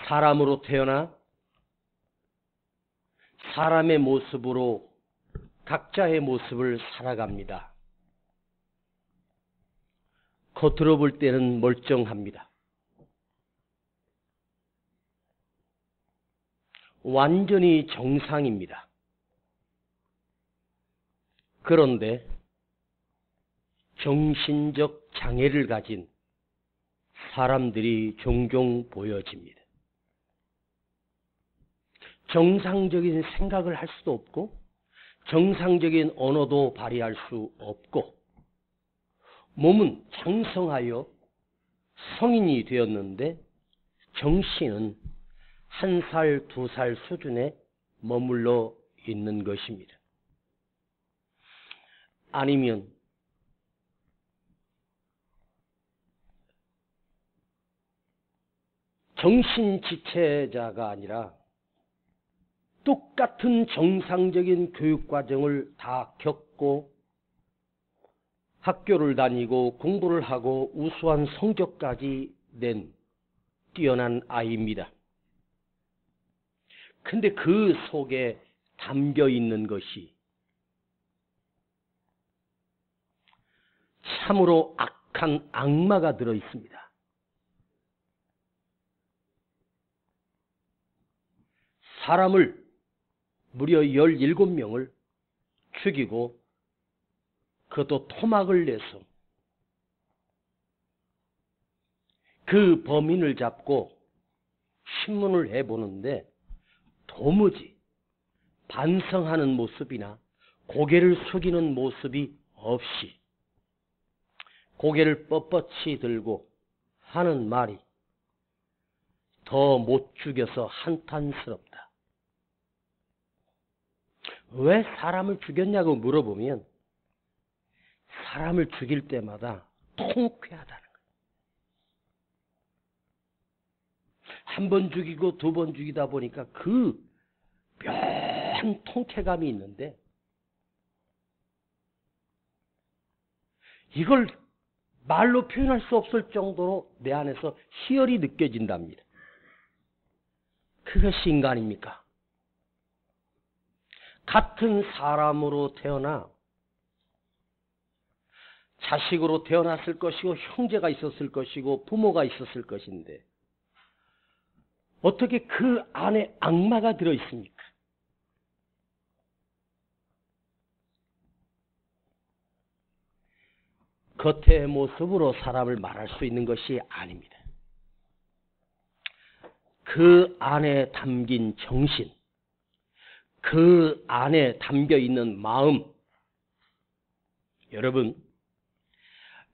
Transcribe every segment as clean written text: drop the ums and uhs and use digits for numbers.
사람으로 태어나 사람의 모습으로 각자의 모습을 살아갑니다. 겉으로 볼 때는 멀쩡합니다. 완전히 정상입니다. 그런데 정신적 장애를 가진 사람들이 종종 보여집니다. 정상적인 생각을 할 수도 없고 정상적인 언어도 발휘할 수 없고 몸은 장성하여 성인이 되었는데 정신은 1살, 2살 수준에 머물러 있는 것입니다. 아니면 정신지체자가 아니라 똑같은 정상적인 교육과정을 다 겪고 학교를 다니고 공부를 하고 우수한 성적까지 낸 뛰어난 아이입니다. 근데 그 속에 담겨 있는 것이 참으로 악한 악마가 들어 있습니다. 사람을 무려 17명을 죽이고 그것도 토막을 내서 그 범인을 잡고 신문을 해보는데 도무지 반성하는 모습이나 고개를 숙이는 모습이 없이 고개를 뻣뻣이 들고 하는 말이 더 못 죽여서 한탄스럽다. 왜 사람을 죽였냐고 물어보면 사람을 죽일 때마다 통쾌하다는 거예요. 한 번 죽이고 2번 죽이다 보니까 그 묘한 통쾌감이 있는데 이걸 말로 표현할 수 없을 정도로 내 안에서 희열이 느껴진답니다. 그것이 인간입니까? 같은 사람으로 태어나 자식으로 태어났을 것이고 형제가 있었을 것이고 부모가 있었을 것인데 어떻게 그 안에 악마가 들어있습니까? 겉의 모습으로 사람을 말할 수 있는 것이 아닙니다. 그 안에 담긴 정신, 그 안에 담겨있는 마음, 여러분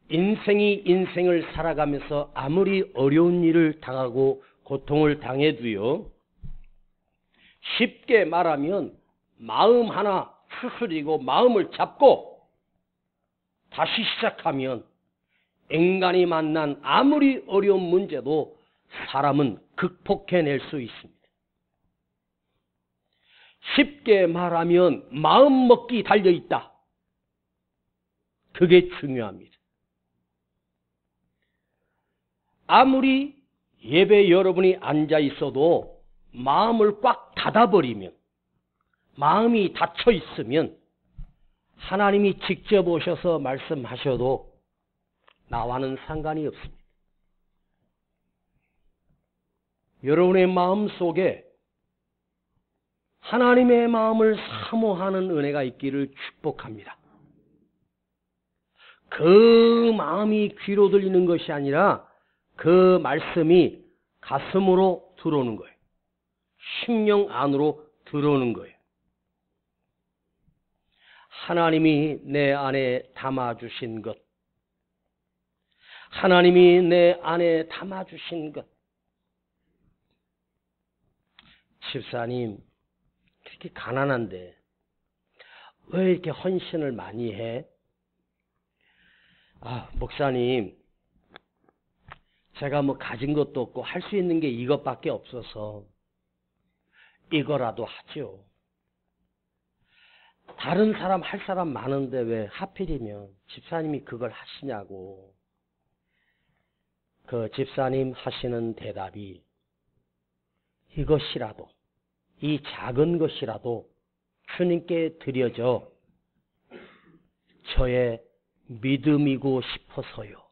인생이 인생을 살아가면서 아무리 어려운 일을 당하고 고통을 당해도요, 쉽게 말하면 마음 하나 추스리고 마음을 잡고 다시 시작하면 인간이 만난 아무리 어려운 문제도 사람은 극복해낼 수 있습니다. 쉽게 말하면 마음먹기 달려있다. 그게 중요합니다. 아무리 예배 여러분이 앉아 있어도 마음을 꽉 닫아버리면, 마음이 닫혀 있으면 하나님이 직접 오셔서 말씀하셔도 나와는 상관이 없습니다. 여러분의 마음 속에 하나님의 마음을 사모하는 은혜가 있기를 축복합니다. 그 마음이 귀로 들리는 것이 아니라 그 말씀이 가슴으로 들어오는 거예요. 심령 안으로 들어오는 거예요. 하나님이 내 안에 담아주신 것, 하나님이 내 안에 담아주신 것. 집사님, 그렇게 가난한데 왜 이렇게 헌신을 많이 해? 목사님, 제가 뭐 가진 것도 없고 할 수 있는 게 이것밖에 없어서 이거라도 하죠. 다른 사람 할 사람 많은데 왜 하필이면 집사님이 그걸 하시냐고. 그 집사님 하시는 대답이 이것이라도, 이 작은 것이라도 주님께 드려져 저의 믿음이고 싶어서요.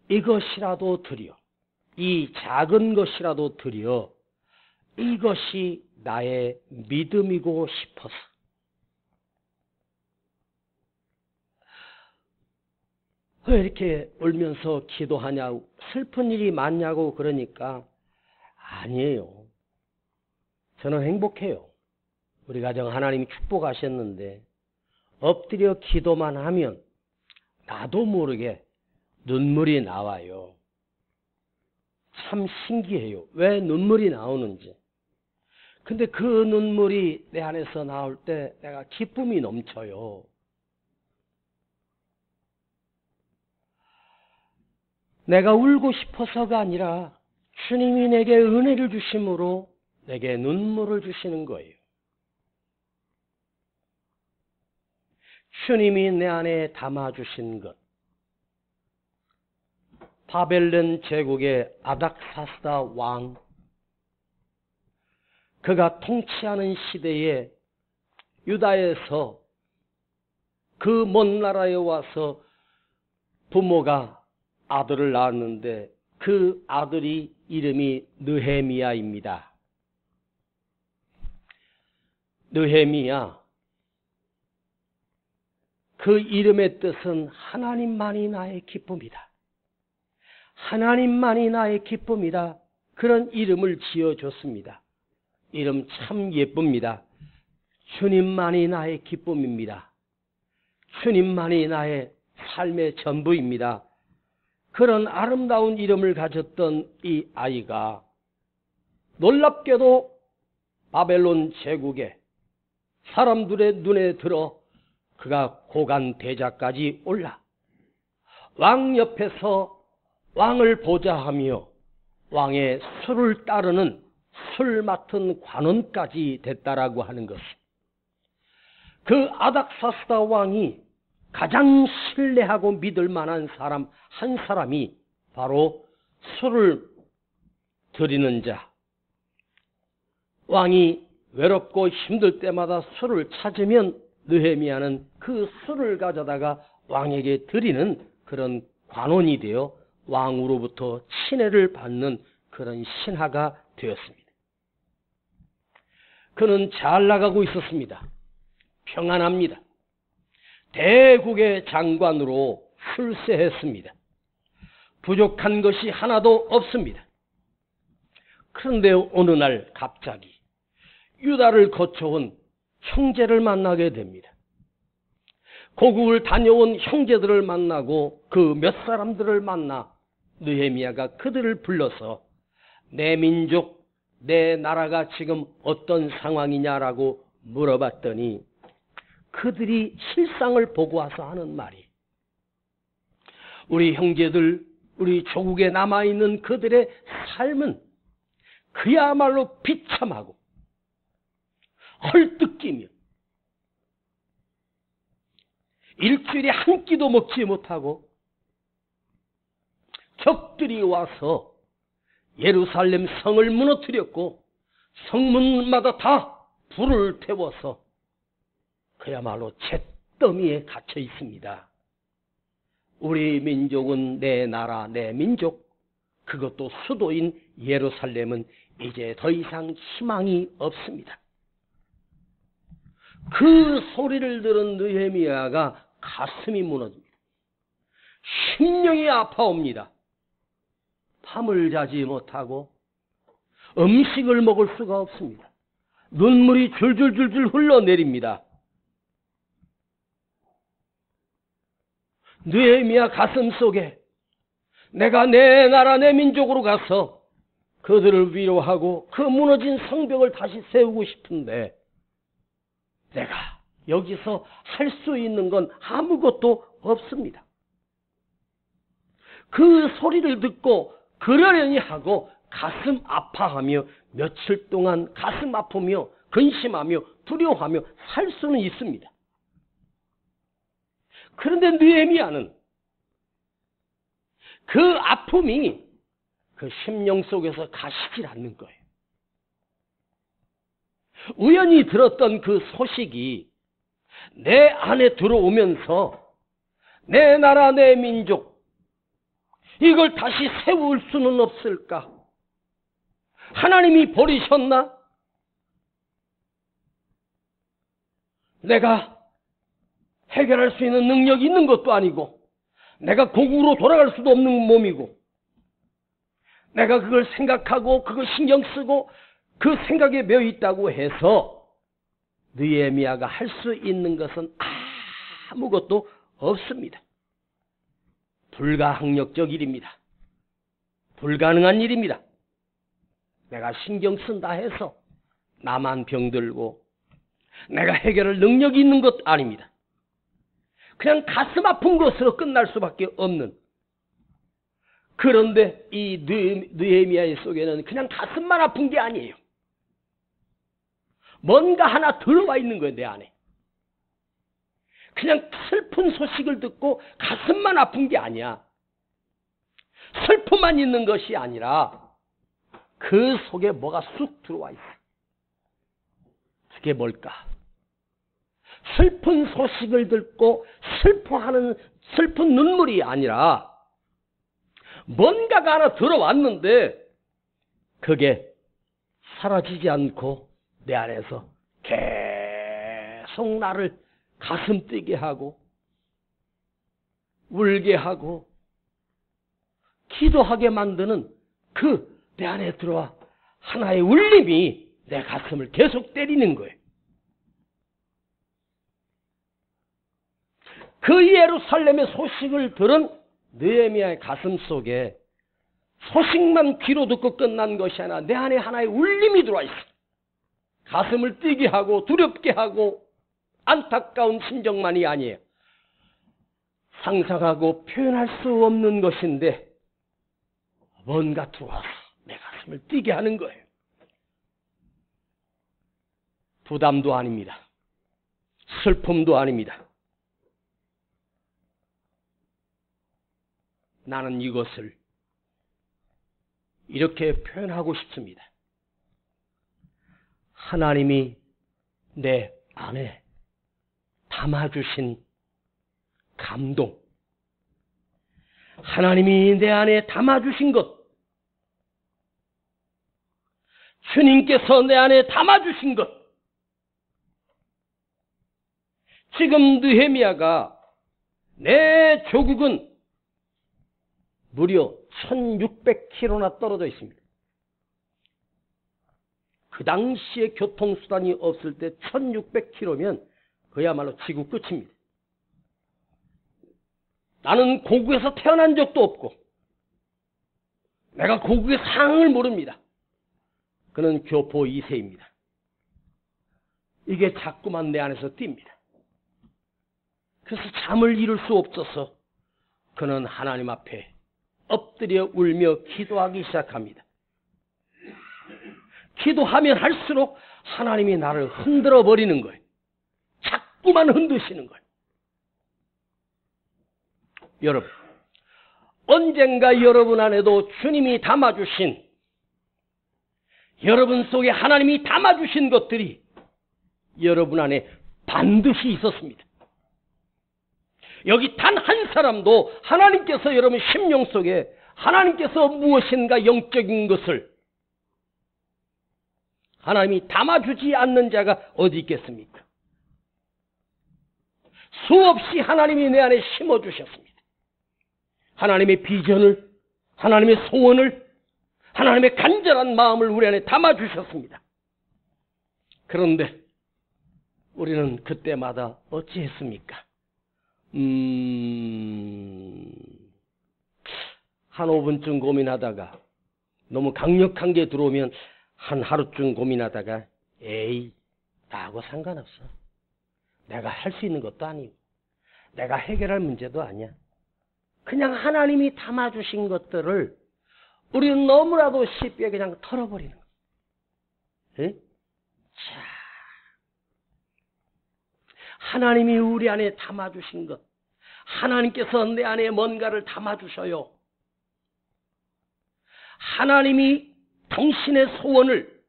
이것이라도 드려, 이 작은 것이라도 드려 이것이 나의 믿음이고 싶어서. 왜 이렇게 울면서 기도하냐고, 슬픈 일이 많냐고 그러니까 아니에요. 저는 행복해요. 우리 가정 하나님이 축복하셨는데 엎드려 기도만 하면 나도 모르게 눈물이 나와요. 참 신기해요. 왜 눈물이 나오는지. 근데 그 눈물이 내 안에서 나올 때 내가 기쁨이 넘쳐요. 내가 울고 싶어서가 아니라 주님이 내게 은혜를 주심으로 내게 눈물을 주시는 거예요. 주님이 내 안에 담아주신 것. 바벨론 제국의 아닥사스다 왕, 그가 통치하는 시대에 유다에서 그 먼 나라에 와서 부모가 아들을 낳았는데 그 아들이 이름이 느헤미야입니다. 느헤미야, 그 이름의 뜻은 하나님만이 나의 기쁨이다. 하나님만이 나의 기쁨이다. 그런 이름을 지어줬습니다. 이름 참 예쁩니다. 주님만이 나의 기쁨입니다. 주님만이 나의 삶의 전부입니다. 그런 아름다운 이름을 가졌던 이 아이가 놀랍게도 바벨론 제국에 사람들의 눈에 들어 그가 고관 대자까지 올라 왕 옆에서 왕을 보좌하며 왕의 술을 따르는 술 맡은 관원까지 됐다라고 하는 것은, 그 아닥사스다 왕이 가장 신뢰하고 믿을 만한 사람 한 사람이 바로 술을 드리는 자. 왕이 외롭고 힘들 때마다 술을 찾으면 느헤미야는 그 술을 가져다가 왕에게 드리는 그런 관원이 되어 왕으로부터 친애를 받는 그런 신하가 되었습니다. 그는 잘 나가고 있었습니다. 평안합니다. 대국의 장관으로 출세했습니다. 부족한 것이 하나도 없습니다. 그런데 어느 날 갑자기 유다를 거쳐온 형제를 만나게 됩니다. 고국을 다녀온 형제들을 만나고 그 몇 사람들을 만나 느헤미야가 그들을 불러서 내 민족, 내 나라가 지금 어떤 상황이냐라고 물어봤더니 그들이 실상을 보고 와서 하는 말이, 우리 형제들, 우리 조국에 남아있는 그들의 삶은 그야말로 비참하고 헐뜯기며 일주일에 한 끼도 먹지 못하고 적들이 와서 예루살렘 성을 무너뜨렸고 성문마다 다 불을 태워서 그야말로 잿더미에 갇혀 있습니다. 우리 민족은, 내 나라, 내 민족, 그것도 수도인 예루살렘은 이제 더 이상 희망이 없습니다. 그 소리를 들은 느헤미야가 가슴이 무너집니다. 심령이 아파옵니다. 밤을 자지 못하고 음식을 먹을 수가 없습니다. 눈물이 줄줄줄줄 흘러내립니다. 느헤미야 가슴 속에 내가 내 나라 내 민족으로 가서 그들을 위로하고 그 무너진 성벽을 다시 세우고 싶은데 내가 여기서 할 수 있는 건 아무것도 없습니다. 그 소리를 듣고 그러려니 하고 가슴 아파하며 며칠 동안 가슴 아프며 근심하며 두려워하며 살 수는 있습니다. 그런데 느헤미야는 그 아픔이 그 심령 속에서 가시질 않는 거예요. 우연히 들었던 그 소식이 내 안에 들어오면서 내 나라, 내 민족, 이걸 다시 세울 수는 없을까? 하나님이 버리셨나? 내가 해결할 수 있는 능력이 있는 것도 아니고, 내가 고국으로 돌아갈 수도 없는 몸이고, 내가 그걸 생각하고 그걸 신경 쓰고 그 생각에 매여 있다고 해서 느헤미야가 할 수 있는 것은 아무것도 없습니다. 불가항력적 일입니다. 불가능한 일입니다. 내가 신경 쓴다 해서 나만 병들고 내가 해결할 능력이 있는 것 아닙니다. 그냥 가슴 아픈 것으로 끝날 수밖에 없는. 그런데 이 느헤미야의 속에는 그냥 가슴만 아픈 게 아니에요. 뭔가 하나 들어와 있는 거예요, 내 안에. 그냥 슬픈 소식을 듣고 가슴만 아픈 게 아니야. 슬픔만 있는 것이 아니라 그 속에 뭐가 쑥 들어와 있어. 그게 뭘까? 슬픈 소식을 듣고 슬퍼하는 슬픈 눈물이 아니라 뭔가가 하나 들어왔는데 그게 사라지지 않고 내 안에서 계속 나를 가슴 뛰게 하고 울게 하고 기도하게 만드는 그 내 안에 들어와 하나의 울림이 내 가슴을 계속 때리는 거예요. 그 예루살렘의 소식을 들은 느헤미야의 가슴 속에 소식만 귀로 듣고 끝난 것이 아니라 내 안에 하나의 울림이 들어와 있어. 가슴을 뛰게 하고 두렵게 하고 안타까운 심정만이 아니에요. 상상하고 표현할 수 없는 것인데 뭔가 들어와서 내 가슴을 뛰게 하는 거예요. 부담도 아닙니다. 슬픔도 아닙니다. 나는 이것을 이렇게 표현하고 싶습니다. 하나님이 내 안에 담아주신 감동, 하나님이 내 안에 담아주신 것, 주님께서 내 안에 담아주신 것, 지금 느헤미야가 내 조국은 무려 1600km나 떨어져 있습니다. 그 당시에 교통수단이 없을 때 1600km면 그야말로 지구 끝입니다. 나는 고국에서 태어난 적도 없고 내가 고국의 상황을 모릅니다. 그는 교포 2세입니다. 이게 자꾸만 내 안에서 뜁니다. 그래서 잠을 이룰 수 없어서 그는 하나님 앞에 엎드려 울며 기도하기 시작합니다. 기도하면 할수록 하나님이 나를 흔들어 버리는 거예요. 자꾸만 흔드시는 거예요. 여러분, 언젠가 여러분 안에도 주님이 담아주신, 여러분 속에 하나님이 담아주신 것들이 여러분 안에 반드시 있었습니다. 여기 단 한 사람도 하나님께서 여러분 심령 속에 하나님께서 무엇인가 영적인 것을 하나님이 담아주지 않는 자가 어디 있겠습니까? 수없이 하나님이 내 안에 심어주셨습니다. 하나님의 비전을, 하나님의 소원을, 하나님의 간절한 마음을 우리 안에 담아주셨습니다. 그런데 우리는 그때마다 어찌했습니까? 한 5분쯤 고민하다가 너무 강력한 게 들어오면 한 하루쯤 고민하다가 에이, 나하고 상관없어. 내가 할 수 있는 것도 아니고 내가 해결할 문제도 아니야. 그냥 하나님이 담아주신 것들을 우리는 너무나도 쉽게 그냥 털어버리는 거예요. 자, 하나님이 우리 안에 담아주신 것, 하나님께서 내 안에 뭔가를 담아주셔요. 하나님이 당신의 소원을,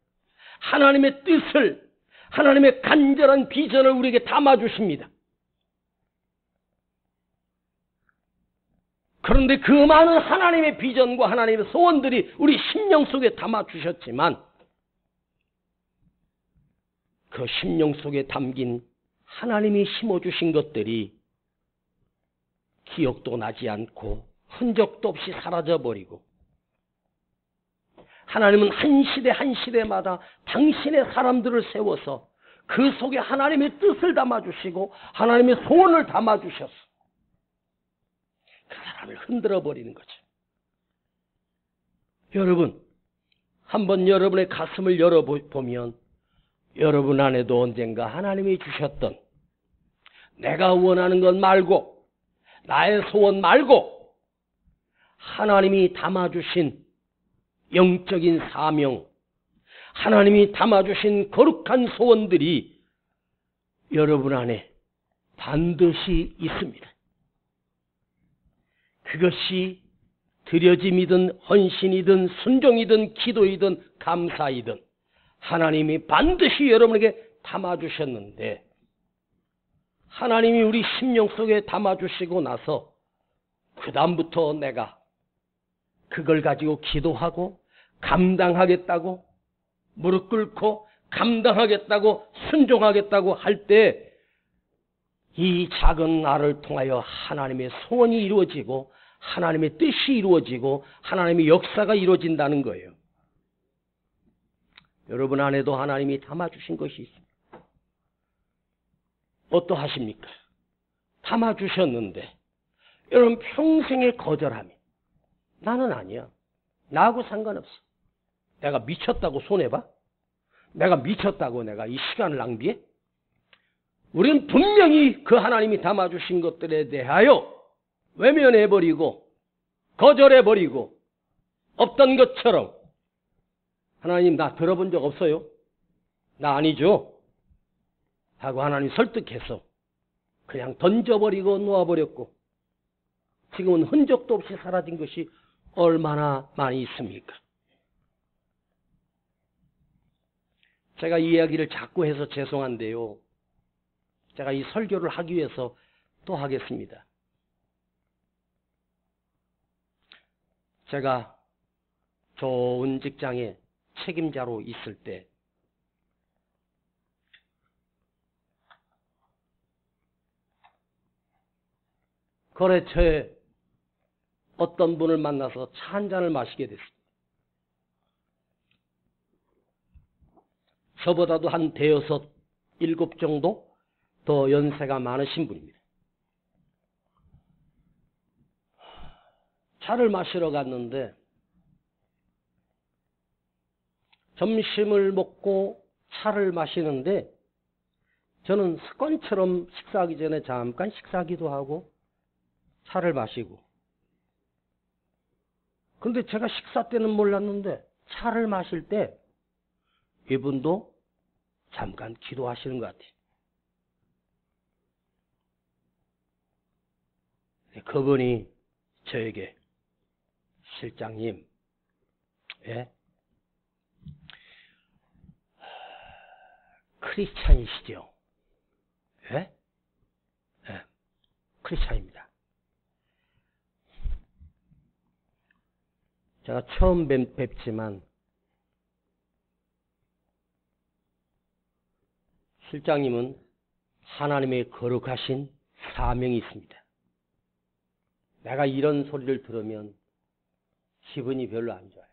하나님의 뜻을, 하나님의 간절한 비전을 우리에게 담아주십니다. 그런데 그 많은 하나님의 비전과 하나님의 소원들이 우리 심령 속에 담아주셨지만 그 심령 속에 담긴 하나님이 심어주신 것들이 기억도 나지 않고 흔적도 없이 사라져버리고, 하나님은 한 시대 한 시대마다 당신의 사람들을 세워서 그 속에 하나님의 뜻을 담아주시고 하나님의 소원을 담아주셔서 그 사람을 흔들어버리는 거죠. 여러분, 한번 여러분의 가슴을 열어보면 여러분 안에도 언젠가 하나님이 주셨던, 내가 원하는 것 말고, 나의 소원 말고 하나님이 담아주신 영적인 사명, 하나님이 담아주신 거룩한 소원들이 여러분 안에 반드시 있습니다. 그것이 드려짐이든 헌신이든 순종이든 기도이든 감사이든 하나님이 반드시 여러분에게 담아주셨는데, 하나님이 우리 심령 속에 담아주시고 나서 그 다음부터 내가 그걸 가지고 기도하고 감당하겠다고, 무릎 꿇고 감당하겠다고, 순종하겠다고 할 때 이 작은 나를 통하여 하나님의 소원이 이루어지고 하나님의 뜻이 이루어지고 하나님의 역사가 이루어진다는 거예요. 여러분 안에도 하나님이 담아주신 것이 있습니다. 어떠하십니까? 담아주셨는데 여러분 평생의 거절함이, 나는 아니야, 나하고 상관없어, 내가 미쳤다고 손해봐? 내가 미쳤다고 내가 이 시간을 낭비해? 우리는 분명히 그 하나님이 담아주신 것들에 대하여 외면해버리고 거절해버리고 없던 것처럼, 하나님 나 들어본 적 없어요, 나 아니죠 하고 하나님 설득해서 그냥 던져버리고 놓아버렸고, 지금은 흔적도 없이 사라진 것이 얼마나 많이 있습니까? 제가 이 이야기를 자꾸 해서 죄송한데요, 제가 이 설교를 하기 위해서 또 하겠습니다. 제가 좋은 직장에 책임자로 있을 때 거래처에 어떤 분을 만나서 차 한 잔을 마시게 됐습니다. 저보다도 한 대여섯, 일곱 정도 더 연세가 많으신 분입니다. 차를 마시러 갔는데 점심을 먹고 차를 마시는데 저는 습관처럼 식사하기 전에 잠깐 식사하기도 하고 차를 마시고, 근데 제가 식사 때는 몰랐는데 차를 마실 때 이분도 잠깐 기도하시는 것 같아요. 그분이 저에게, 실장님, 예? 크리스찬이시죠? 예? 예, 크리스찬입니다. 제가 처음 뵙지만 실장님은 하나님의 거룩하신 사명이 있습니다. 내가 이런 소리를 들으면 기분이 별로 안 좋아요.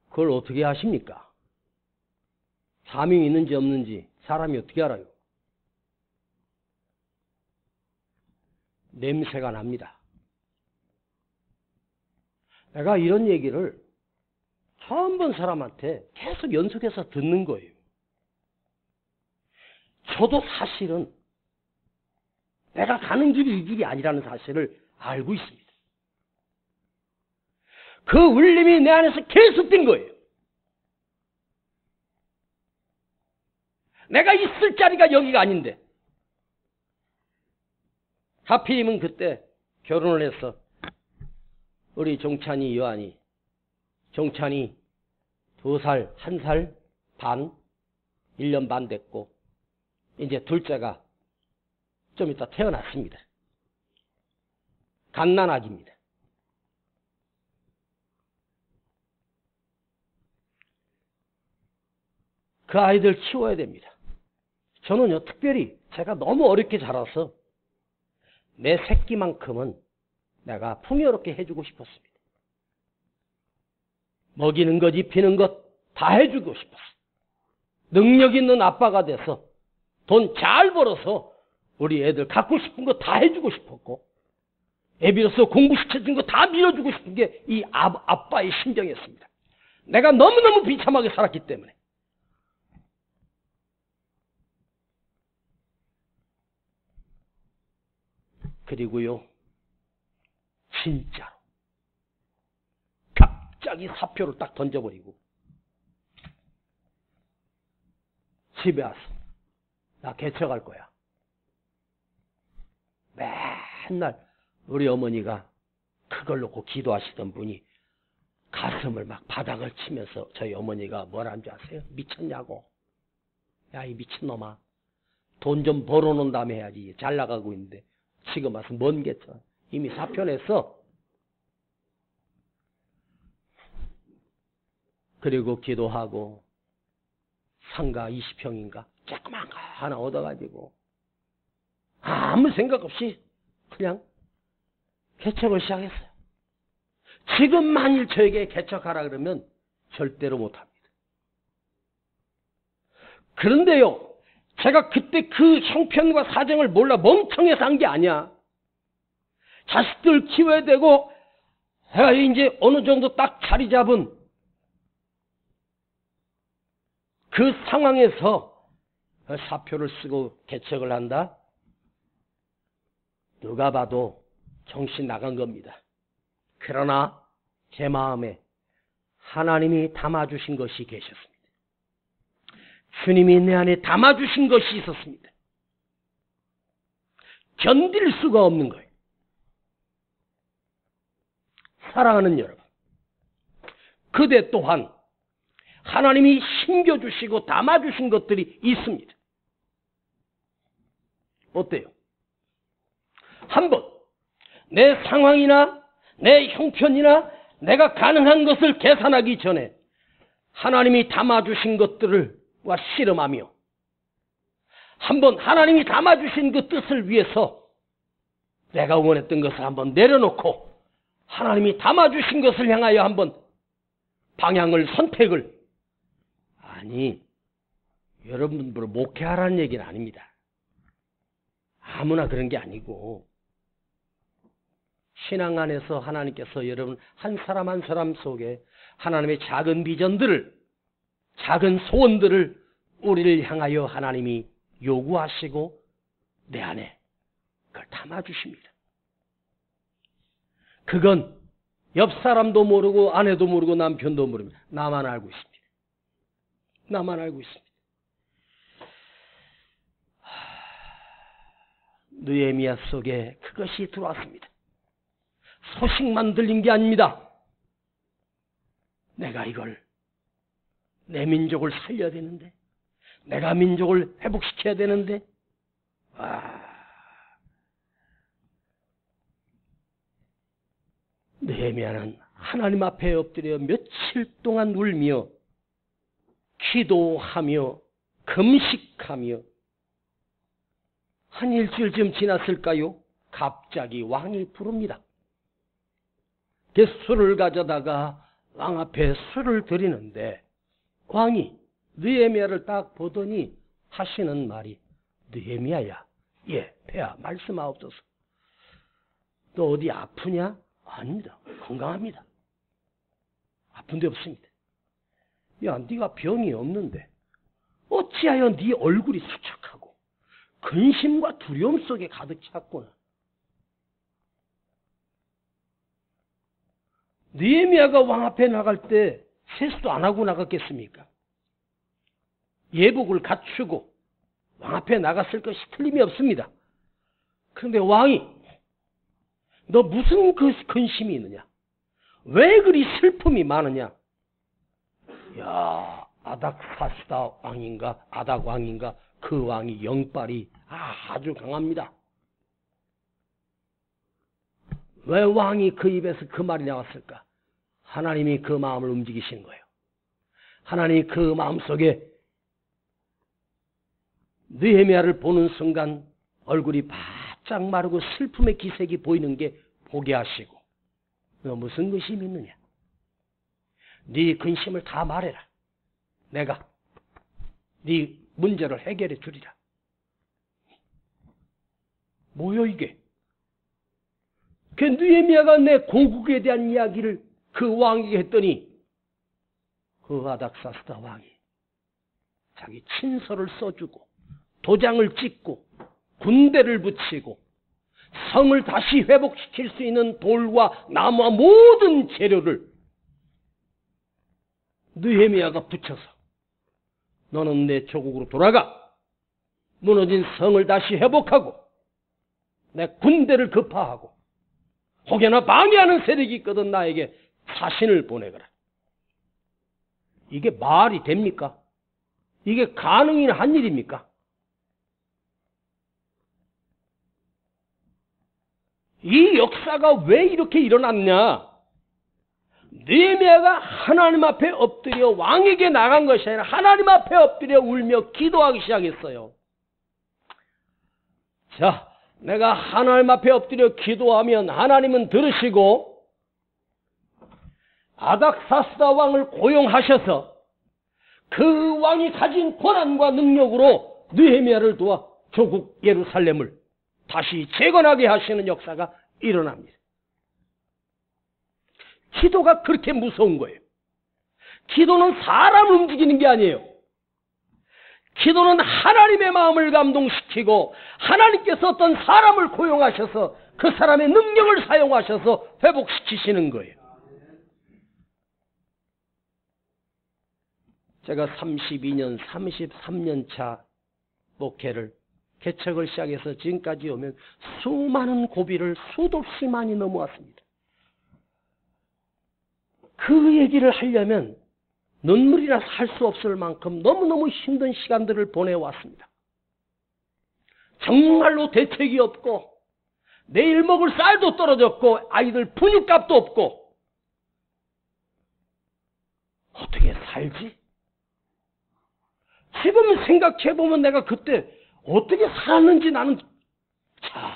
그걸 어떻게 아십니까? 사명이 있는지 없는지 사람이 어떻게 알아요? 냄새가 납니다. 내가 이런 얘기를 처음 본 사람한테 계속 연속해서 듣는 거예요. 저도 사실은 내가 가는 길이 이 길이 아니라는 사실을 알고 있습니다. 그 울림이 내 안에서 계속된 거예요. 내가 있을 자리가 여기가 아닌데 하필이면 그때 결혼을 했어. 우리 종찬이 여한이. 종찬이 2살, 1살 반, 1년 반 됐고 이제 둘째가 좀 이따 태어났습니다. 갓난아기입니다. 그 아이들 키워야 됩니다. 저는요, 특별히 제가 너무 어렵게 자라서 내 새끼만큼은 내가 풍요롭게 해주고 싶었습니다. 먹이는 것, 입히는 것 다 해주고 싶었어요. 능력 있는 아빠가 돼서 돈 잘 벌어서 우리 애들 갖고 싶은 거 다 해주고 싶었고, 애비로서 공부시켜준 거 다 밀어주고 싶은 게 이 아빠의 심정이었습니다. 내가 너무너무 비참하게 살았기 때문에. 그리고요, 진짜로 갑자기 사표를 딱 던져버리고 집에 와서 나 개척할 거야. 맨날 우리 어머니가 그걸 놓고 기도하시던 분이 가슴을 막 바닥을 치면서 저희 어머니가 뭐라는 줄 아세요? 미쳤냐고. 야, 이 미친놈아. 돈 좀 벌어놓은 다음에 해야지. 잘 나가고 있는데 지금 와서 뭔 개쳐. 이미 사표 냈어. 그리고 기도하고 상가 20평인가 조그만 거 하나 얻어가지고 아무 생각 없이 그냥 개척을 시작했어요. 지금 만일 저에게 개척하라 그러면 절대로 못합니다. 그런데요, 제가 그때 그 형편과 사정을 몰라 멍청해서 한 게 아니야. 자식들 키워야 되고 내가 이제 어느 정도 딱 자리 잡은 그 상황에서 사표를 쓰고 개척을 한다? 누가 봐도 정신 나간 겁니다. 그러나 제 마음에 하나님이 담아주신 것이 계셨습니다. 주님이 내 안에 담아주신 것이 있었습니다. 견딜 수가 없는 거예요. 사랑하는 여러분, 그대 또한 하나님이 심겨주시고 담아주신 것들이 있습니다. 어때요? 한번 내 상황이나 내 형편이나 내가 가능한 것을 계산하기 전에 하나님이 담아주신 것들과 씨름하며 한번 하나님이 담아주신 그 뜻을 위해서 내가 원했던 것을 한번 내려놓고 하나님이 담아주신 것을 향하여 한번 방향을 선택을, 아니 여러분들을 목회하라는 얘기는 아닙니다. 아무나 그런 게 아니고 신앙 안에서 하나님께서 여러분 한 사람 한 사람 속에 하나님의 작은 비전들을, 작은 소원들을 우리를 향하여 하나님이 요구하시고 내 안에 그걸 담아주십니다. 그건 옆 사람도 모르고 아내도 모르고 남편도 모릅니다. 나만 알고 있습니다. 나만 알고 있습니다. 느헤미야 속에 그것이 들어왔습니다. 소식만 들린 게 아닙니다. 내가 이걸 내 민족을 살려야 되는데, 내가 민족을 회복시켜야 되는데, 느헤미야는 하나님 앞에 엎드려 며칠 동안 울며 기도하며 금식하며 한 일주일쯤 지났을까요? 갑자기 왕이 부릅니다. 그 술을 가져다가 왕 앞에 술을 드리는데 왕이 느헤미야를 딱 보더니 하시는 말이, 느헤미야야, 예, 폐하 말씀하옵소서. 너 어디 아프냐? 아닙니다. 건강합니다. 아픈 데 없습니다. 야, 네가 병이 없는데 어찌하여 네 얼굴이 수척하고 근심과 두려움 속에 가득 찼구나. 느헤미야가 왕 앞에 나갈 때 세수도 안 하고 나갔겠습니까? 예복을 갖추고 왕 앞에 나갔을 것이 틀림이 없습니다. 그런데 왕이 너 무슨 그 근심이 있느냐? 왜 그리 슬픔이 많으냐? 야, 아닥사스다 왕인가? 아닥 왕인가? 그 왕이 영빨이 아주 강합니다. 왜 왕이 그 입에서 그 말이 나왔을까? 하나님이 그 마음을 움직이시는 거예요. 하나님이 그 마음속에 느헤미야를 보는 순간 얼굴이 바짝 마르고 슬픔의 기색이 보이는 게 보게 하시고, 너 무슨 근심이 있느냐? 네 근심을 다 말해라. 내가 네 문제를 해결해 주리라. 뭐요 이게? 그 느헤미야가 내 고국에 대한 이야기를 그 왕에게 했더니 그 아닥사스다 왕이 자기 친서를 써주고 도장을 찍고 군대를 붙이고 성을 다시 회복시킬 수 있는 돌과 나무와 모든 재료를 느헤미야가 붙여서 너는 내 조국으로 돌아가 무너진 성을 다시 회복하고 내 군대를 급파하고 혹여나 방해하는 세력이 있거든 나에게 사신을 보내거라. 이게 말이 됩니까? 이게 가능한 한 일입니까? 이 역사가 왜 이렇게 일어났냐? 느헤미야가 하나님 앞에 엎드려 왕에게 나간 것이 아니라 하나님 앞에 엎드려 울며 기도하기 시작했어요. 자, 내가 하나님 앞에 엎드려 기도하면 하나님은 들으시고 아닥사스다 왕을 고용하셔서 그 왕이 가진 권한과 능력으로 느헤미야를 도와 조국 예루살렘을 다시 재건하게 하시는 역사가 일어납니다. 기도가 그렇게 무서운 거예요. 기도는 사람을 움직이는 게 아니에요. 기도는 하나님의 마음을 감동시키고 하나님께서 어떤 사람을 고용하셔서 그 사람의 능력을 사용하셔서 회복시키시는 거예요. 제가 32년, 33년 차 목회를 개척을 시작해서 지금까지 오면 수많은 고비를 수도 없이 많이 넘어왔습니다. 그 얘기를 하려면 눈물이나 살 수 없을 만큼 너무너무 힘든 시간들을 보내왔습니다. 정말로 대책이 없고 내일 먹을 쌀도 떨어졌고 아이들 분유값도 없고 어떻게 살지? 지금 생각해보면 내가 그때 어떻게 살았는지 나는 참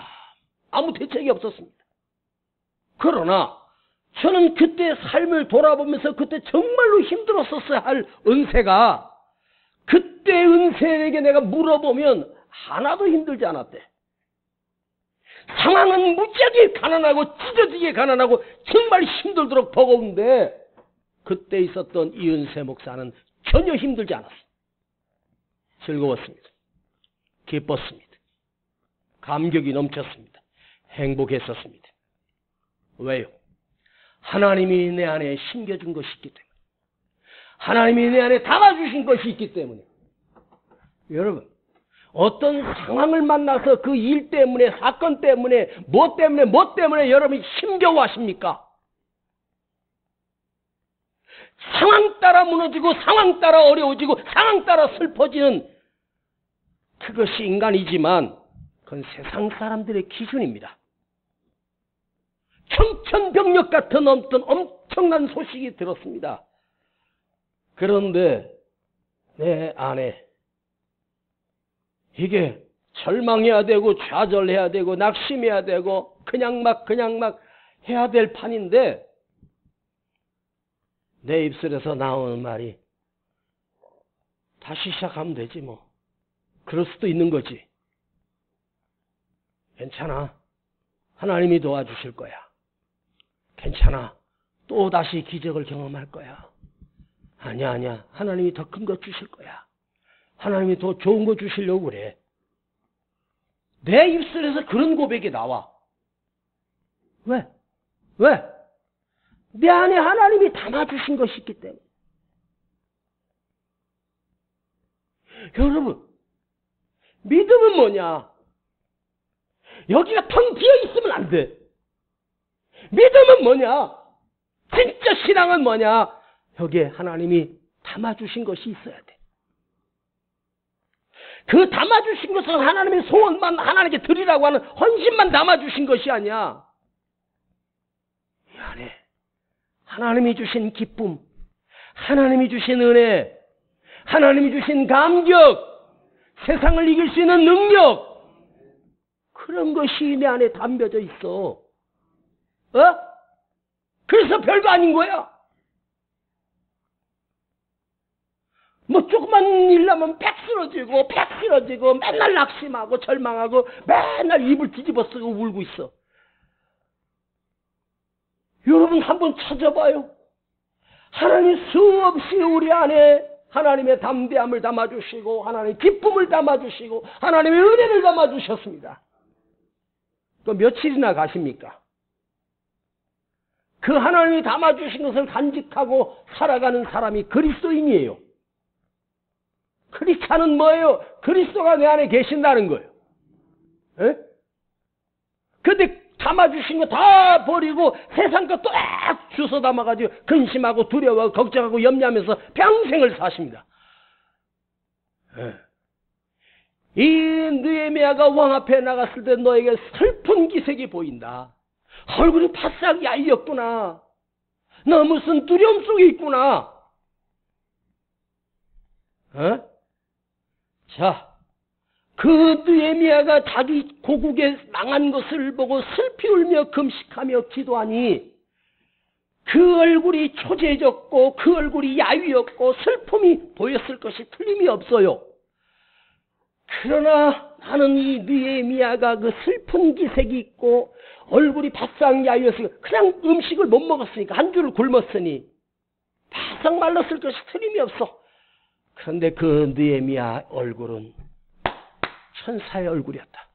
아무 대책이 없었습니다. 그러나 저는 그때 삶을 돌아보면서 그때 정말로 힘들었었어야 할 은세가 그때 은세에게 내가 물어보면 하나도 힘들지 않았대. 상황은 무지하게 가난하고 찢어지게 가난하고 정말 힘들도록 버거운데 그때 있었던 이은세 목사는 전혀 힘들지 않았어요. 즐거웠습니다. 기뻤습니다. 감격이 넘쳤습니다. 행복했었습니다. 왜요? 하나님이 내 안에 심겨준 것이 있기 때문에, 하나님이 내 안에 담아주신 것이 있기 때문에. 여러분, 어떤 상황을 만나서 그 일 때문에, 사건 때문에, 뭐 때문에 여러분이 힘겨워하십니까? 상황 따라 무너지고 상황 따라 어려워지고 상황 따라 슬퍼지는 그것이 인간이지만 그건 세상 사람들의 기준입니다. 청천벽력 같은 어떤 엄청난 소식이 들었습니다. 그런데 내 안에 이게 절망해야 되고 좌절해야 되고 낙심해야 되고 그냥 막 해야 될 판인데 내 입술에서 나오는 말이 다시 시작하면 되지 뭐. 그럴 수도 있는 거지. 괜찮아. 하나님이 도와주실 거야. 괜찮아. 또 다시 기적을 경험할 거야. 아니야. 하나님이 더 큰 거 주실 거야. 하나님이 더 좋은 거 주시려고 그래. 내 입술에서 그런 고백이 나와. 왜? 내 안에 하나님이 담아주신 것이 있기 때문에. 여러분, 믿음은 뭐냐? 여기가 텅 비어 있으면 안 돼. 믿음은 뭐냐? 진짜 신앙은 뭐냐? 여기에 하나님이 담아주신 것이 있어야 돼. 그 담아주신 것은 하나님의 소원만 하나님께 드리라고 하는 헌신만 담아주신 것이 아니야. 이 안에 하나님이 주신 기쁨, 하나님이 주신 은혜, 하나님이 주신 감격, 세상을 이길 수 있는 능력, 그런 것이 내 안에 담겨져 있어. 그래서 별거 아닌 거야. 뭐 조그만 일 나면 팩 쓰러지고 맨날 낙심하고 절망하고 맨날 입을 뒤집어 쓰고 울고 있어. 여러분 한번 찾아봐요. 하나님 수없이 우리 안에 하나님의 담대함을 담아주시고 하나님의 기쁨을 담아주시고 하나님의 은혜를 담아주셨습니다. 또 며칠이나 가십니까? 그 하나님이 담아주신 것을 간직하고 살아가는 사람이 그리스도인이에요. 크리스찬은 뭐예요? 그리스도가 내 안에 계신다는 거예요. 근데 담아주신 거 다 버리고 세상 거 딱 주워 담아가지고 근심하고 두려워하고 걱정하고 염려하면서 평생을 사십니다. 이 느헤미야가 왕 앞에 나갔을 때 너에게 슬픈 기색이 보인다. 얼굴이 바싹 야이었구나. 너 무슨 두려움 속에 있구나. 자, 그 느헤미야가 자기 고국에 망한 것을 보고 슬피 울며 금식하며 기도하니 그 얼굴이 초조해졌고 그 얼굴이 야위었고 슬픔이 보였을 것이 틀림이 없어요. 그러나 나는 이 느헤미야가 그 슬픈 기색이 있고 얼굴이 바싹 야위었으니까 그냥 음식을 못 먹었으니까 한 줄을 굶었으니 바싹 말랐을 것이 틀림이 없어. 그런데 그 느헤미야 얼굴은 천사의 얼굴이었다.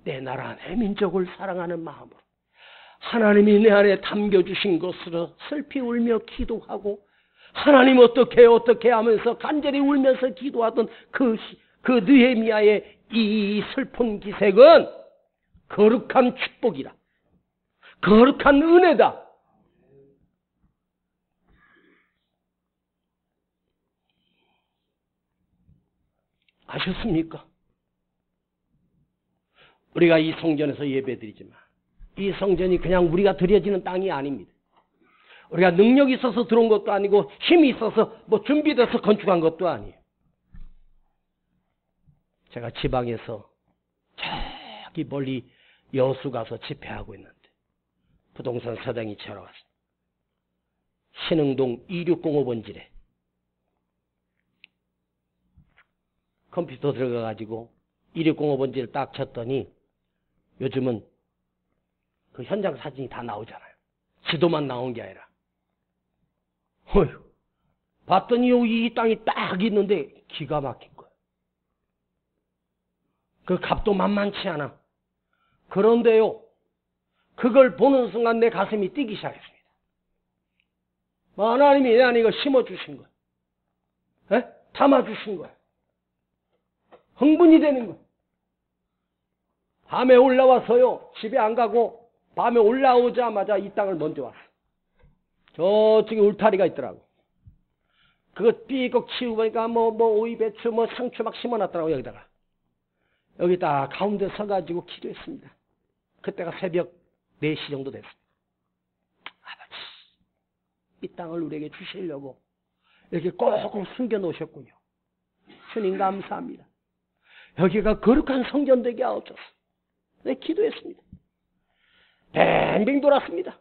내 나라 내 민족을 사랑하는 마음으로 하나님이 내 안에 담겨주신 것으로 슬피 울며 기도하고 하나님 어떻게 하면서 간절히 울면서 기도하던 그 느헤미야의 이 슬픈 기색은 거룩한 축복이다. 거룩한 은혜다. 아셨습니까? 우리가 이 성전에서 예배드리지만 이 성전이 그냥 우리가 드려지는 땅이 아닙니다. 우리가 능력이 있어서 들어온 것도 아니고 힘이 있어서 뭐 준비돼서 건축한 것도 아니에요. 제가 지방에서 저기 멀리 여수 가서 집회하고 있는데 부동산 사장이 전화 왔어요. 신흥동 2605번지래. 컴퓨터 들어가가지고 2605번지를 딱 쳤더니 요즘은 그 현장 사진이 다 나오잖아요. 지도만 나온 게 아니라. 어휴, 봤더니 여기 이 땅이 딱 있는데 기가 막힌 거예요. 그 값도 만만치 않아. 그런데요, 그걸 보는 순간 내 가슴이 뛰기 시작했습니다. 하나님이 내 안에 이걸 심어주신 거예요. 담아주신 거예요. 흥분이 되는 거예요. 밤에 올라와서요, 집에 안 가고 밤에 올라오자마자 이 땅을 먼저 왔어. 저쪽에 울타리가 있더라고. 그거 삐걱 치우고 보니까 오이, 배추, 상추 막 심어놨더라고, 여기다가. 여기다 가운데 서가지고 기도했습니다. 그때가 새벽 4시 정도 됐습니다. 아버지, 이 땅을 우리에게 주시려고 이렇게 꼭꼭 숨겨 놓으셨군요. 주님 감사합니다. 여기가 거룩한 성전 되게 하옵소서. 네, 기도했습니다. 뱅뱅 돌았습니다.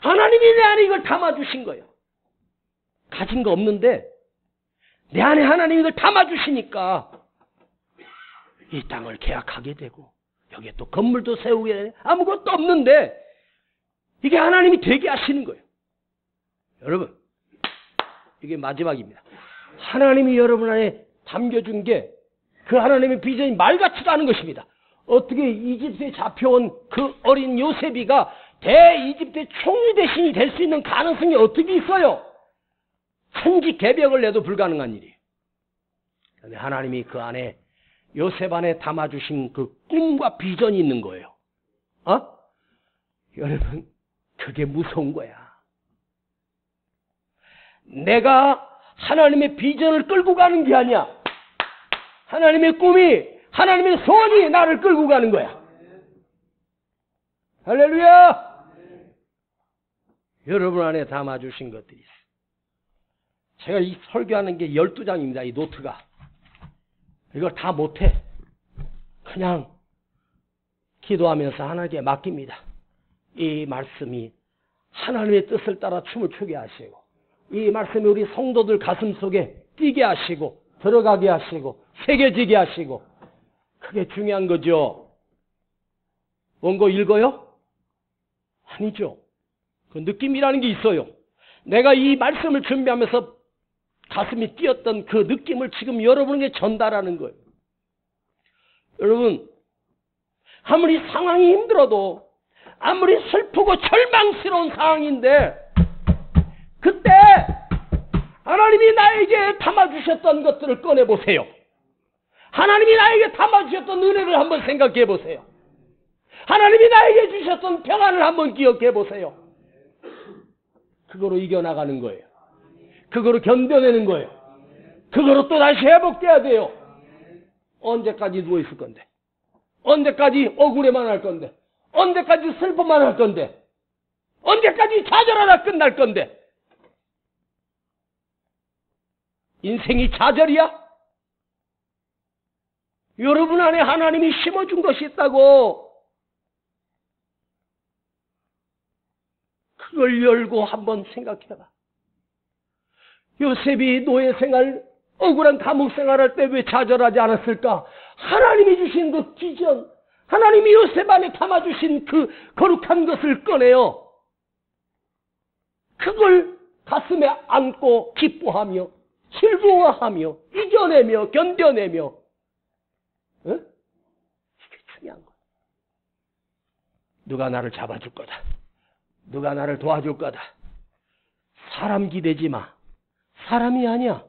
하나님이 내 안에 이걸 담아주신 거예요. 가진 거 없는데 내 안에 하나님이 이걸 담아주시니까 이 땅을 계약하게 되고 여기에 또 건물도 세우게 되네. 아무것도 없는데 이게 하나님이 되게 하시는 거예요. 여러분, 이게 마지막입니다. 하나님이 여러분 안에 담겨준 게 그 하나님의 비전이 말 같지도 않은 것입니다. 어떻게 이집트에 잡혀온 그 어린 요셉이가 대이집트의 총리 대신이 될 수 있는 가능성이 어떻게 있어요? 천지 개벽을 내도 불가능한 일이에요. 근데 하나님이 그 안에 요셉 안에 담아주신 그 꿈과 비전이 있는 거예요. 여러분, 그게 무서운 거야. 내가 하나님의 비전을 끌고 가는 게 아니야. 하나님의 꿈이, 하나님의 소원이 나를 끌고 가는 거야. 할렐루야! 여러분 안에 담아주신 것들이 있어요. 제가 이 설교하는 게 12장입니다. 이 노트가. 이걸 다 못해. 그냥 기도하면서 하나님께 맡깁니다. 이 말씀이 하나님의 뜻을 따라 춤을 추게 하시고, 이 말씀이 우리 성도들 가슴 속에 뛰게 하시고, 들어가게 하시고, 새겨지게 하시고, 그게 중요한 거죠. 원고 읽어요? 아니죠. 그 느낌이라는 게 있어요. 내가 이 말씀을 준비하면서 가슴이 뛰었던 그 느낌을 지금 여러분에게 전달하는 거예요. 여러분, 아무리 상황이 힘들어도, 아무리 슬프고 절망스러운 상황인데, 그때 하나님이 나에게 담아주셨던 것들을 꺼내보세요. 하나님이 나에게 담아주셨던 은혜를 한번 생각해 보세요. 하나님이 나에게 주셨던 평안을 한번 기억해 보세요. 그거로 이겨나가는 거예요. 그거로 견뎌내는 거예요. 그거로 또 다시 회복돼야 돼요. 언제까지 누워있을 건데? 언제까지 억울해만 할 건데? 언제까지 슬퍼만 할 건데? 언제까지 좌절하다 끝날 건데? 인생이 좌절이야? 여러분 안에 하나님이 심어준 것이 있다고. 그걸 열고 한번 생각해봐. 요셉이 노예 생활, 억울한 감옥 생활할 때 왜 좌절하지 않았을까? 하나님이 주신 그 비전, 하나님이 요셉 안에 담아주신 그 거룩한 것을 꺼내요. 그걸 가슴에 안고 기뻐하며 즐거워하며 이겨내며 견뎌내며, 응? 이게 중요한 거야. 누가 나를 잡아줄 거다. 누가 나를 도와줄 거다. 사람 기대지 마. 사람이 아니야.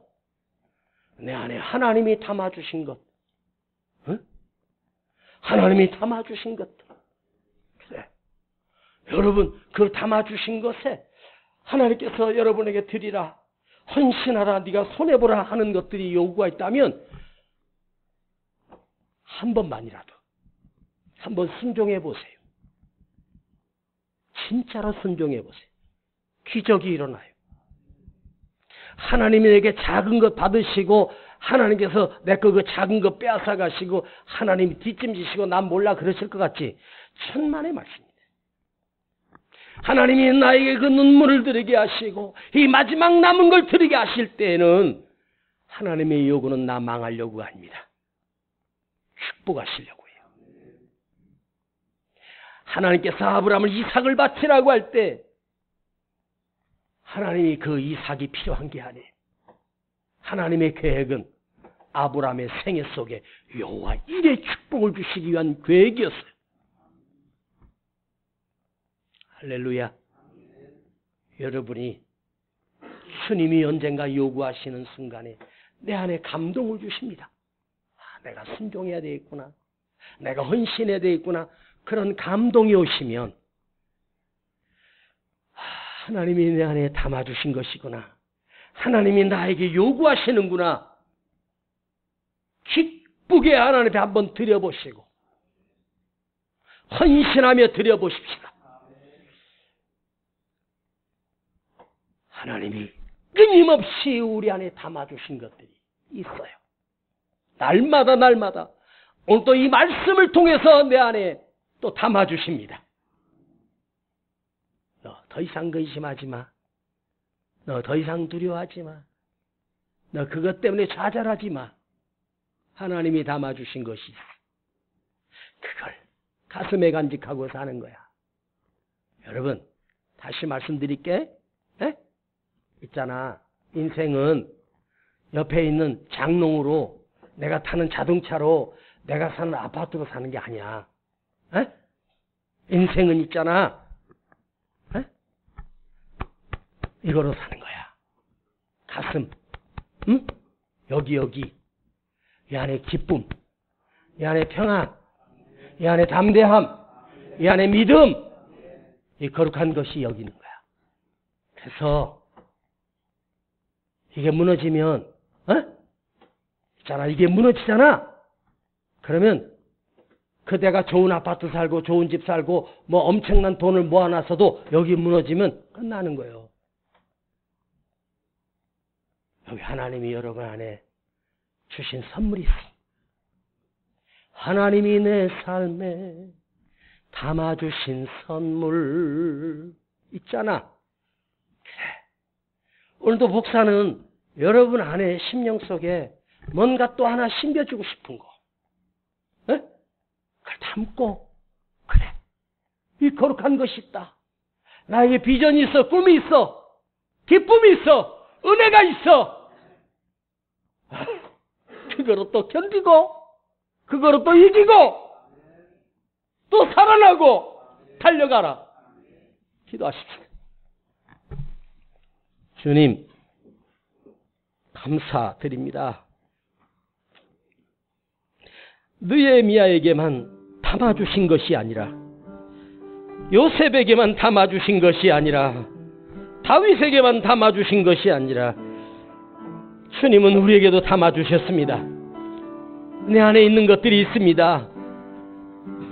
내 안에 하나님이 담아주신 것. 응? 하나님이 담아주신 것들. 그래. 여러분, 그 담아주신 것에 하나님께서 여러분에게 드리라, 헌신하라, 네가 손해보라 하는 것들이 요구가 있다면 한 번만이라도 한번 순종해 보세요. 진짜로 순종해 보세요. 기적이 일어나요. 하나님에게 작은 것 받으시고 하나님께서 내 거 그 작은 것 빼앗아 가시고 하나님이 뒷짐지시고 난 몰라 그러실 것 같지? 천만의 말씀입니다. 하나님이 나에게 그 눈물을 들이게 하시고 이 마지막 남은 걸 들이게 하실 때에는 하나님의 요구는 나 망하려고가 아닙니다. 축복하시려고 해요. 하나님께서 아브라함을 이삭을 바치라고 할 때 하나님이 그 이삭이 필요한 게 아니에요. 하나님의 계획은 아브라함의 생애 속에 여호와 일의 축복을 주시기 위한 계획이었어요. 할렐루야. 여러분이 주님이 언젠가 요구하시는 순간에 내 안에 감동을 주십니다. 내가 순종해야 되겠구나. 내가 헌신해야 되겠구나. 그런 감동이 오시면 하나님이 내 안에 담아주신 것이구나. 하나님이 나에게 요구하시는구나. 기쁘게 하나님 앞에 한번 드려보시고 헌신하며 드려보십시다. 하나님이 끊임없이 우리 안에 담아주신 것들이 있어요. 날마다 오늘 또 이 말씀을 통해서 내 안에 또 담아주십니다. 너 더 이상 근심하지 마. 너 더 이상 두려워하지 마. 너 그것 때문에 좌절하지 마. 하나님이 담아주신 것이 있어. 그걸 가슴에 간직하고 사는 거야. 여러분, 다시 말씀드릴게. 에? 있잖아. 인생은 옆에 있는 장롱으로 내가 타는 자동차로 내가 사는 아파트로 사는 게 아니야. 에? 인생은 있잖아. 에? 이거로 사는 거야. 가슴. 응? 여기. 이 안에 기쁨, 이 안에 평안, 이 안에 담대함, 이 안에 믿음, 이 거룩한 것이 여기 있는 거야. 그래서 이게 무너지면, 있잖아, 이게 무너지잖아. 그러면 그대가 좋은 아파트 살고 좋은 집 살고 뭐 엄청난 돈을 모아놨어도 여기 무너지면 끝나는 거예요. 여기 하나님이 여러분 안에 주신 선물이 있어. 하나님이 내 삶에 담아주신 선물 있잖아. 그래. 오늘도 목사는 여러분 안에 심령 속에 뭔가 또 하나 심겨주고 싶은 거. 그걸 담고, 그래. 이 거룩한 것이 있다. 나에게 비전이 있어, 꿈이 있어, 기쁨이 있어, 은혜가 있어. 그거로 또 견디고, 그거로 또 이기고, 또 살아나고, 달려가라. 기도하십시오. 주님, 감사드립니다. 느헤미야에게만 담아주신 것이 아니라, 요셉에게만 담아주신 것이 아니라, 다윗에게만 담아주신 것이 아니라, 주님은 우리에게도 담아주셨습니다. 내 안에 있는 것들이 있습니다.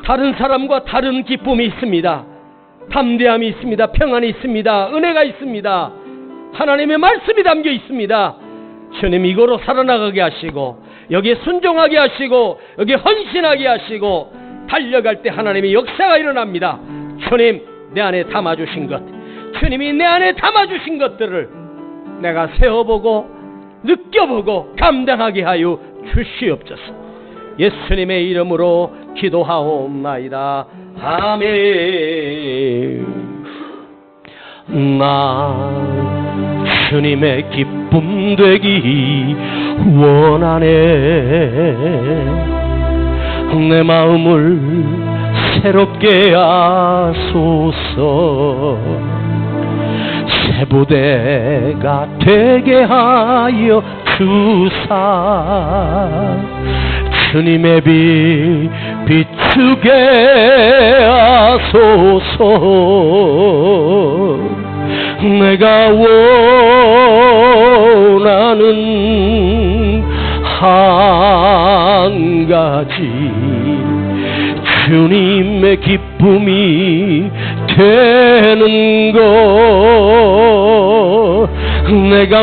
다른 사람과 다른 기쁨이 있습니다. 담대함이 있습니다. 평안이 있습니다. 은혜가 있습니다. 하나님의 말씀이 담겨 있습니다. 주님, 이거로 살아나가게 하시고, 여기에 순종하게 하시고, 여기에 헌신하게 하시고, 달려갈 때 하나님의 역사가 일어납니다. 주님, 내 안에 담아주신 것, 주님이 내 안에 담아주신 것들을 내가 세워보고 느껴보고 감당하게 하여 주시옵소서. 예수님의 이름으로 기도하옵나이다. 아멘. 나 주님의 기쁨 되기 원하네. 내 마음을 새롭게 하소서. 새 부대가 되게 하여 주사 주님의 빛 비추게 하소서. 내가 원하는 한 가지, 주님의 기쁨이 되는 것. 내가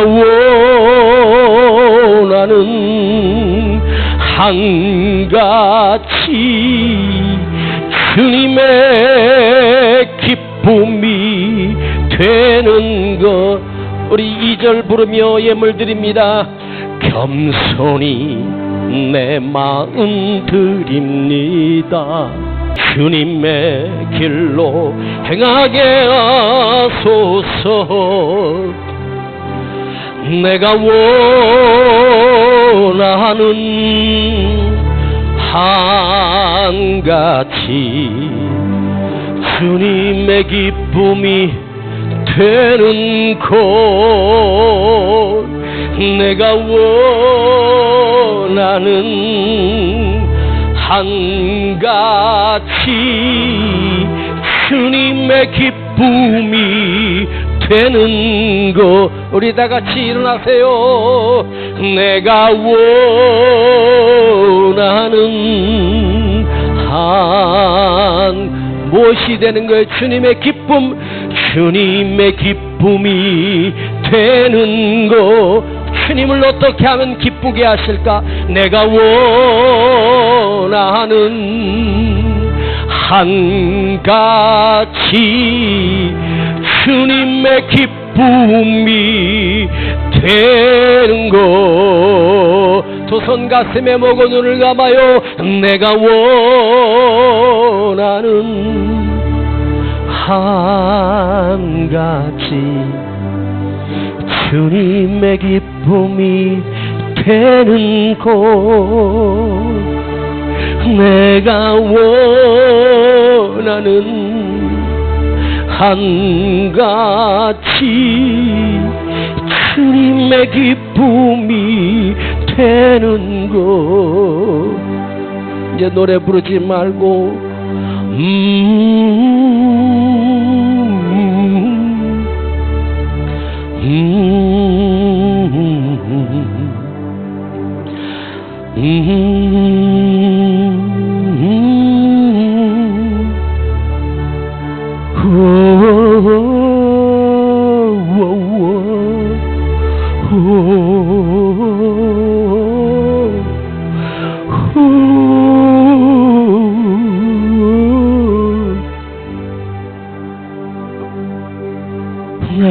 원하는 한 가지, 주님의 기쁨이 되는 것. 우리 2절 부르며 예물 드립니다. 겸손히 내 마음 드립니다. 주님의 길로 행하게 하소서. 내가 원하는 한 가지, 주님의 기쁨이 되는 곳. 내가 원하는 한 가지, 주님의 기쁨이 되는 것. 우리 다 같이 일어나세요. 내가 원하는 한 무엇이 되는 거예요? 주님의 기쁨, 주님의 기쁨이 되는 것. 주님을 어떻게 하면 기쁘게 하실까? 내가 원하는 한 가지, 주님의 기쁨이 되는 것. 두 손 가슴에 모고 눈을 감아요. 내가 원하는 한 가지, 주님의 기쁨이 되는 곳. 내가 원하는 한 가지, 주님의 기쁨이 되는 것. 이제 노래 부르지 말고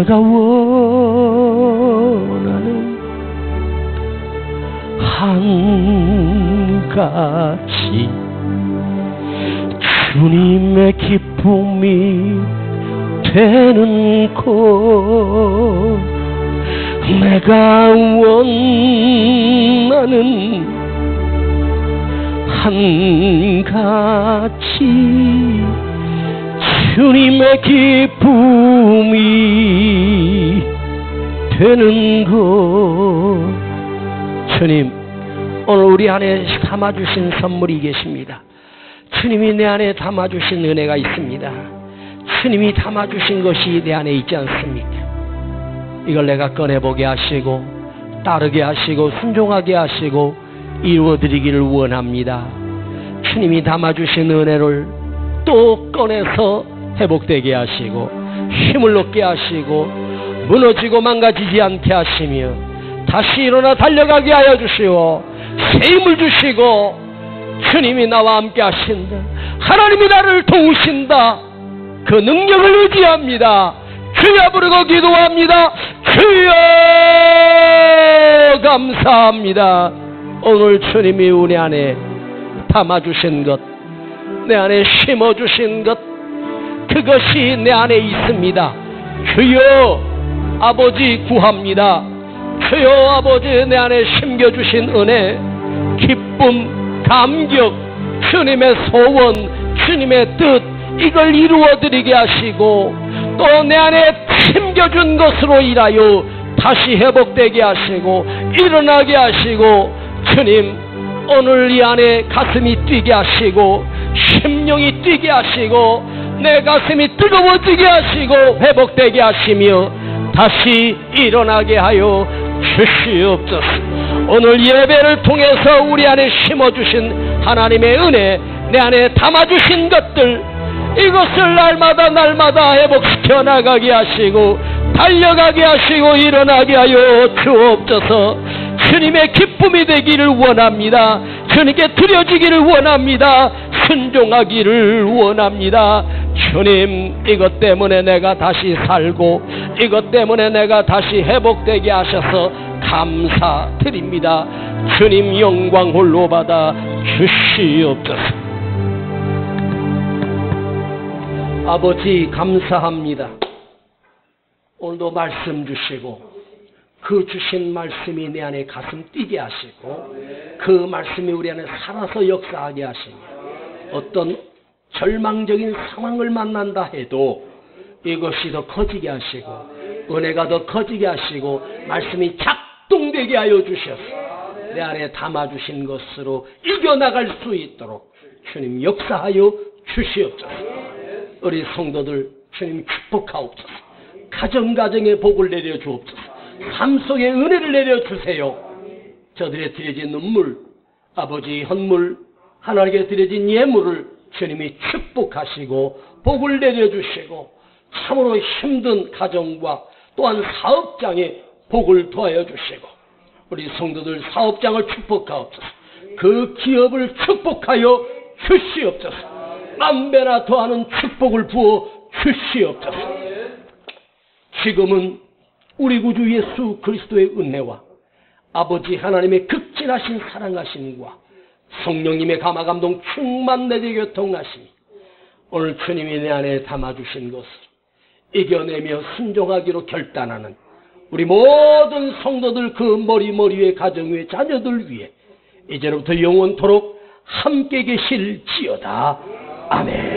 내가 원하는 한가지 주님의 기쁨이 되는 곳. 내가 원하는 한가지 주님의 기쁨이 되는 것. 주님, 오늘 우리 안에 담아주신 선물이 계십니다. 주님이 내 안에 담아주신 은혜가 있습니다. 주님이 담아주신 것이 내 안에 있지 않습니까? 이걸 내가 꺼내보게 하시고 따르게 하시고 순종하게 하시고 이루어드리기를 원합니다. 주님이 담아주신 은혜를 또 꺼내서 회복되게 하시고 힘을 얻게 하시고 무너지고 망가지지 않게 하시며 다시 일어나 달려가게 하여 주시고 새 힘을 주시고 주님이 나와 함께 하신다. 하나님이 나를 도우신다. 그 능력을 의지합니다. 주여 부르고 기도합니다. 주여 감사합니다. 오늘 주님이 우리 안에 담아주신 것, 내 안에 심어주신 것, 그것이 내 안에 있습니다. 주여 아버지 구합니다. 주여 아버지 내 안에 심겨주신 은혜, 기쁨, 감격, 주님의 소원, 주님의 뜻, 이걸 이루어드리게 하시고 또 내 안에 심겨준 것으로 인하여 다시 회복되게 하시고 일어나게 하시고 주님 오늘 이 안에 가슴이 뛰게 하시고 심령이 뛰게 하시고 내 가슴이 뜨거워지게 하시고 회복되게 하시며 다시 일어나게 하여 주시옵소서. 오늘 예배를 통해서 우리 안에 심어주신 하나님의 은혜, 내 안에 담아주신 것들, 이것을 날마다 회복시켜 나가게 하시고 달려가게 하시고 일어나게 하여 주옵소서. 주님의 기쁨이 되기를 원합니다. 주님께 드려지기를 원합니다. 순종하기를 원합니다. 주님, 이것 때문에 내가 다시 살고 이것 때문에 내가 다시 회복되게 하셔서 감사드립니다. 주님 영광 홀로 받아 주시옵소서. 아버지 감사합니다. 오늘도 말씀 주시고 그 주신 말씀이 내 안에 가슴 뛰게 하시고 그 말씀이 우리 안에 살아서 역사하게 하시며 어떤 절망적인 상황을 만난다 해도 이것이 더 커지게 하시고 은혜가 더 커지게 하시고 말씀이 작동되게 하여 주셔서 내 안에 담아주신 것으로 이겨나갈 수 있도록 주님 역사하여 주시옵소서. 우리 성도들 주님 축복하옵소서. 가정가정에 복을 내려주옵소서. 삶 속에 은혜를 내려주세요. 저들의 드려진 눈물, 아버지 헌물, 하나님께 드려진 예물을 주님이 축복하시고 복을 내려주시고 참으로 힘든 가정과 또한 사업장에 복을 더하여 주시고 우리 성도들 사업장을 축복하옵소서. 그 기업을 축복하여 주시옵소서. 만배나 더하는 축복을 부어 주시옵소서. 지금은 우리 구주 예수 그리스도의 은혜와 아버지 하나님의 극진하신 사랑하심과 성령님의 감화감동 충만 내재 교통하심이 오늘 주님이 내 안에 담아주신 것을 이겨내며 순종하기로 결단하는 우리 모든 성도들 그 머리 위에 가정 위에 자녀들 위에 이제로부터 영원토록 함께 계실지어다. 아멘.